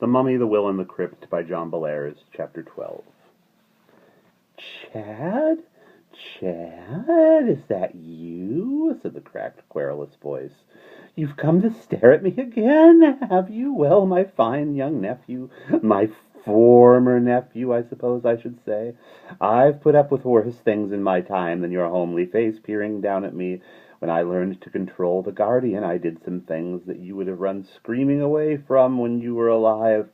The Mummy, the Will, and the Crypt by John Bellairs, Chapter 12. Chad? Chad, is that you? Said the cracked, querulous voice. You've come to stare at me again, have you? Well, my fine young nephew, my former nephew, I suppose I should say. I've put up with worse things in my time than your homely face peering down at me. When I learned to control the Guardian, I did some things that you would have run screaming away from when you were alive.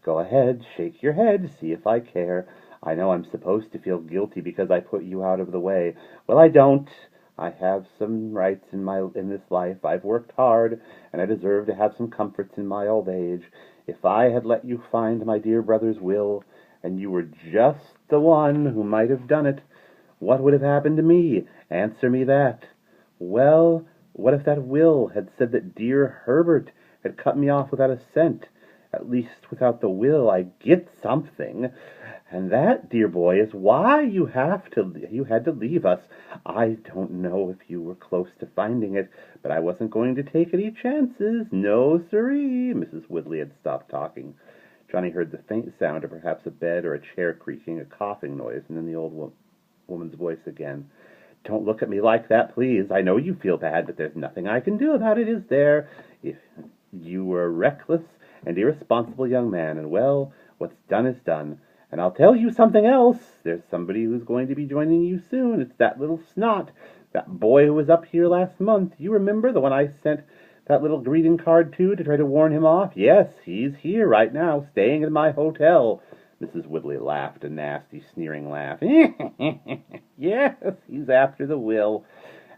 Go ahead, shake your head, see if I care. I know I'm supposed to feel guilty because I put you out of the way. Well, I don't. I have some rights in this life. I've worked hard, and I deserve to have some comforts in my old age. If I had let you find my dear brother's will, and you were just the one who might have done it, what would have happened to me? Answer me that. Well, what if that will had said that dear Herbert had cut me off without a cent? At least without the will I get something. And that, dear boy, is why you had to leave us. I don't know if you were close to finding it, but I wasn't going to take any chances. No, siree. Mrs. Woodley had stopped talking. Johnny heard the faint sound of perhaps a bed or a chair creaking, a coughing noise, and then the old woman's voice again. Don't look at me like that, please. I know you feel bad, but there's nothing I can do about it, is there? If you were a reckless and irresponsible young man, and well, what's done is done. And I'll tell you something else. There's somebody who's going to be joining you soon. It's that little snot, that boy who was up here last month. You remember, the one I sent that little greeting card to try to warn him off? Yes, he's here right now, staying in my hotel. Mrs. Woodley laughed a nasty, sneering laugh. Yes, he's after the will.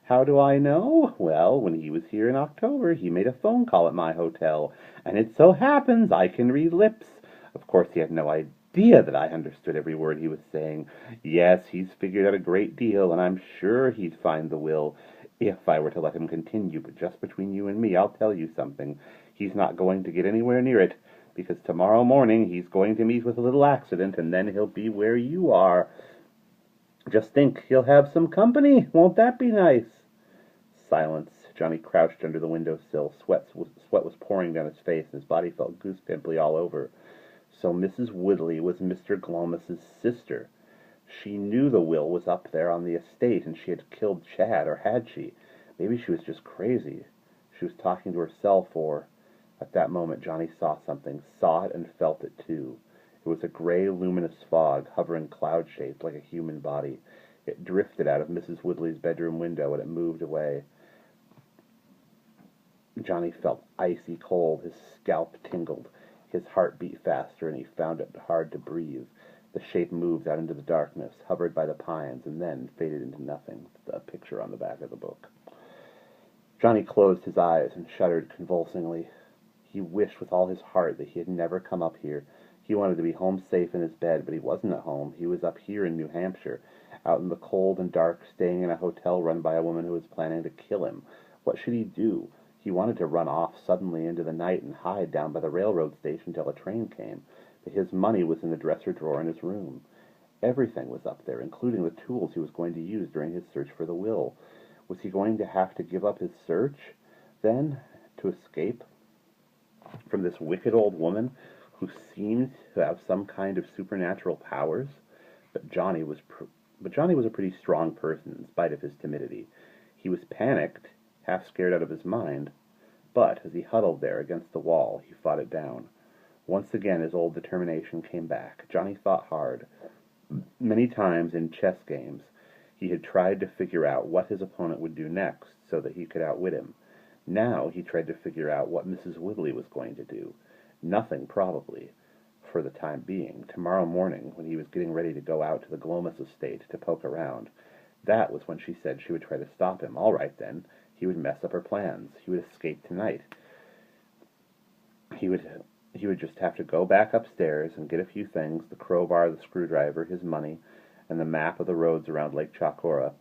How do I know? Well, when he was here in October, he made a phone call at my hotel, and it so happens I can read lips. Of course, he had no idea that I understood every word he was saying. Yes, he's figured out a great deal, and I'm sure he'd find the will if I were to let him continue. But just between you and me, I'll tell you something. He's not going to get anywhere near it, because tomorrow morning he's going to meet with a little accident, and then he'll be where you are. Just think, he'll have some company. Won't that be nice? Silence. Johnny crouched under the windowsill. Sweat was pouring down his face, and his body felt goose-pimply all over. So Mrs. Woodley was Mr. Glomas's sister. She knew the will was up there on the estate, and she had killed Chad, or had she? Maybe she was just crazy. She was talking to herself, or... At that moment, Johnny saw something, saw it and felt it too. It was a gray, luminous fog, hovering cloud-shaped like a human body. It drifted out of Mrs. Woodley's bedroom window, and it moved away. Johnny felt icy cold. His scalp tingled. His heart beat faster, and he found it hard to breathe. The shape moved out into the darkness, hovered by the pines, and then faded into nothing. A picture on the back of the book. Johnny closed his eyes and shuddered convulsingly. He wished with all his heart that he had never come up here. He wanted to be home safe in his bed, but he wasn't at home. He was up here in New Hampshire, out in the cold and dark, staying in a hotel run by a woman who was planning to kill him. What should he do? He wanted to run off suddenly into the night and hide down by the railroad station till a train came. But his money was in the dresser drawer in his room. Everything was up there, including the tools he was going to use during his search for the will. Was he going to have to give up his search, then, to escape from this wicked old woman who seemed to have some kind of supernatural powers? But Johnny was a pretty strong person in spite of his timidity. He was panicked, half scared out of his mind, but as he huddled there against the wall, he fought it down. Once again his old determination came back. Johnny thought hard. Many times in chess games he had tried to figure out what his opponent would do next so that he could outwit him. Now he tried to figure out what Mrs. Woodley was going to do. Nothing, probably, for the time being. Tomorrow morning, when he was getting ready to go out to the Glomas estate to poke around, that was when she said she would try to stop him. All right, then. He would mess up her plans. He would escape tonight. He would just have to go back upstairs and get a few things, the crowbar, the screwdriver, his money, and the map of the roads around Lake Chakora.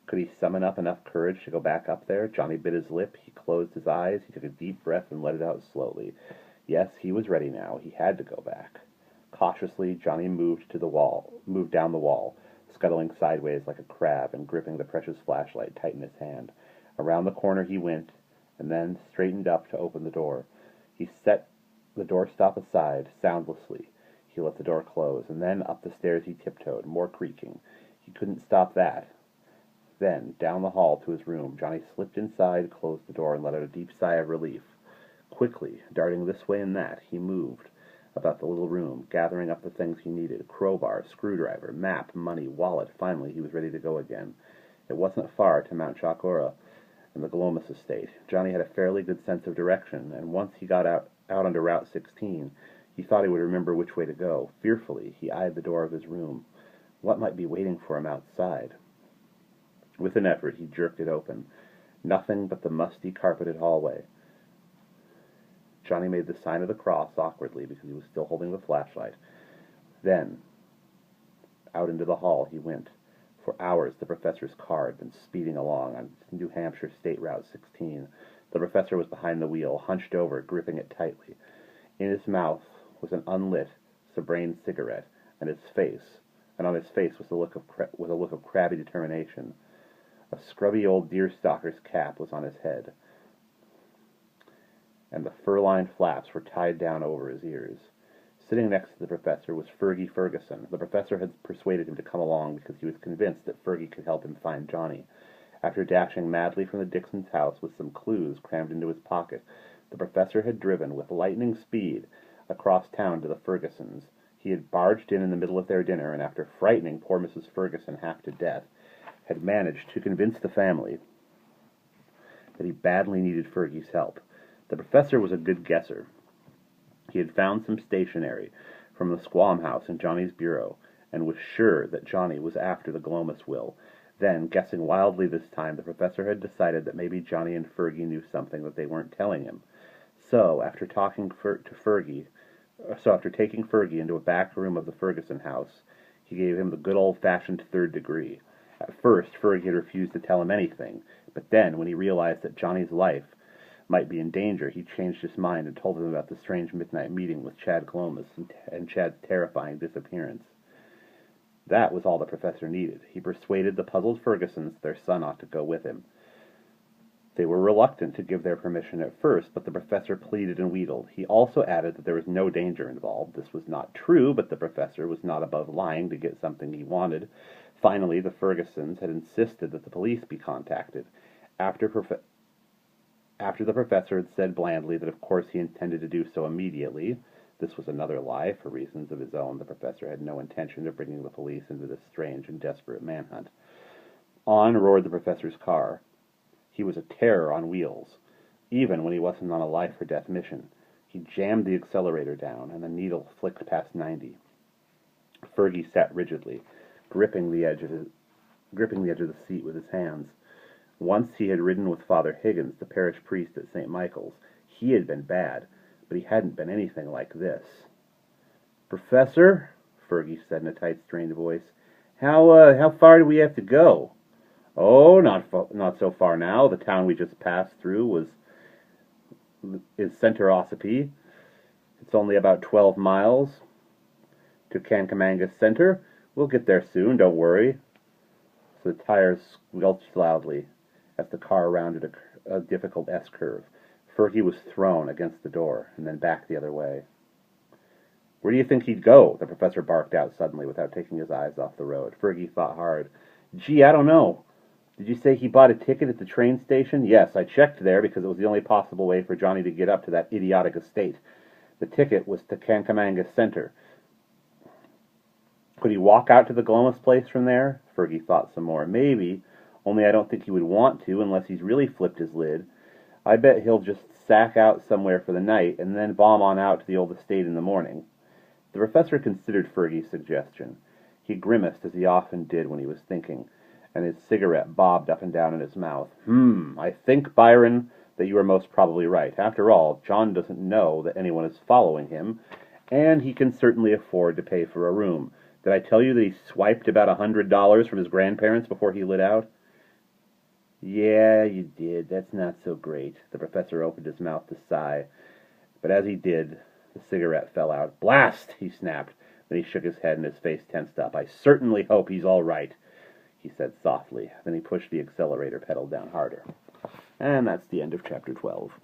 Could he summon up enough courage to go back up there? Johnny bit his lip. He closed his eyes. He took a deep breath and let it out slowly. Yes, he was ready now. He had to go back. Cautiously, Johnny moved down the wall, scuttling sideways like a crab and gripping the precious flashlight tight in his hand. Around the corner he went, and then straightened up to open the door. He set the doorstop aside, soundlessly. He let the door close, and then up the stairs he tiptoed, more creaking. He couldn't stop that. Then, down the hall to his room, Johnny slipped inside, closed the door, and let out a deep sigh of relief. Quickly, darting this way and that, he moved about the little room, gathering up the things he needed: crowbar, screwdriver, map, money, wallet. Finally, he was ready to go again. It wasn't far to Mount Chocora and the Glomus estate. Johnny had a fairly good sense of direction, and once he got out onto Route 16, he thought he would remember which way to go. Fearfully, he eyed the door of his room. What might be waiting for him outside? With an effort, he jerked it open. Nothing but the musty, carpeted hallway. Johnny made the sign of the cross awkwardly because he was still holding the flashlight. Then, out into the hall he went. For hours, the professor's car had been speeding along on New Hampshire State Route 16. The professor was behind the wheel, hunched over, gripping it tightly. In his mouth was an unlit Sabrain cigarette, and on his face was a look of crabby determination. A scrubby old deerstalker's cap was on his head, and the fur-lined flaps were tied down over his ears. Sitting next to the professor was Fergie Ferguson. The professor had persuaded him to come along because he was convinced that Fergie could help him find Johnny. After dashing madly from the Dixons' house with some clues crammed into his pocket, the professor had driven with lightning speed across town to the Fergusons. He had barged in the middle of their dinner, and after frightening poor Mrs. Ferguson half to death, had managed to convince the family that he badly needed Fergie's help. The professor was a good guesser. He had found some stationery from the Squam house in Johnny's bureau, and was sure that Johnny was after the Glomus will. Then, guessing wildly this time, the professor had decided that maybe Johnny and Fergie knew something that they weren't telling him. So, after taking Fergie into a back room of the Ferguson house, he gave him the good old-fashioned third degree. At first, Fergie had refused to tell him anything, but then, when he realized that Johnny's life might be in danger, he changed his mind and told him about the strange midnight meeting with Chad Glomus and Chad's terrifying disappearance. That was all the professor needed. He persuaded the puzzled Fergusons that their son ought to go with him. They were reluctant to give their permission at first, but the professor pleaded and wheedled. He also added that there was no danger involved. This was not true, but the professor was not above lying to get something he wanted. Finally, the Fergusons had insisted that the police be contacted. After the professor had said blandly that of course he intended to do so immediately. This was another lie. For reasons of his own, the professor had no intention of bringing the police into this strange and desperate manhunt. On roared the professor's car. He was a terror on wheels, even when he wasn't on a life-or-death mission. He jammed the accelerator down, and the needle flicked past 90. Fergie sat rigidly, gripping the edge of the seat with his hands. Once he had ridden with Father Higgins, the parish priest at St. Michael's. He had been bad, but he hadn't been anything like this. "Professor," Fergie said in a tight, strained voice, how far do we have to go?" "Oh, not so far now. The town we just passed through is Center Ossipee. It's only about 12 miles to Kankamangas Center. We'll get there soon, don't worry." So the tires squelched loudly as the car rounded a difficult S-curve. Fergie was thrown against the door, and then back the other way. "Where do you think he'd go?" the professor barked out suddenly without taking his eyes off the road. Fergie thought hard. "Gee, I don't know. Did you say he bought a ticket at the train station?" "Yes, I checked there because it was the only possible way for Johnny to get up to that idiotic estate. The ticket was to Kankamangas Center." "Could he walk out to the Glomus place from there?" Fergie thought some more. "Maybe, only I don't think he would want to unless he's really flipped his lid. I bet he'll just sack out somewhere for the night and then bomb on out to the old estate in the morning." The professor considered Fergie's suggestion. He grimaced, as he often did when he was thinking, and his cigarette bobbed up and down in his mouth. I think, Byron, that you are most probably right. After all, John doesn't know that anyone is following him, and he can certainly afford to pay for a room. Did I tell you that he swiped about $100 from his grandparents before he lit out?" "Yeah, you did. That's not so great." The professor opened his mouth to sigh, but as he did, the cigarette fell out. "Blast!" he snapped. Then he shook his head and his face tensed up. "I certainly hope he's all right," he said softly. Then he pushed the accelerator pedal down harder. And that's the end of Chapter 12.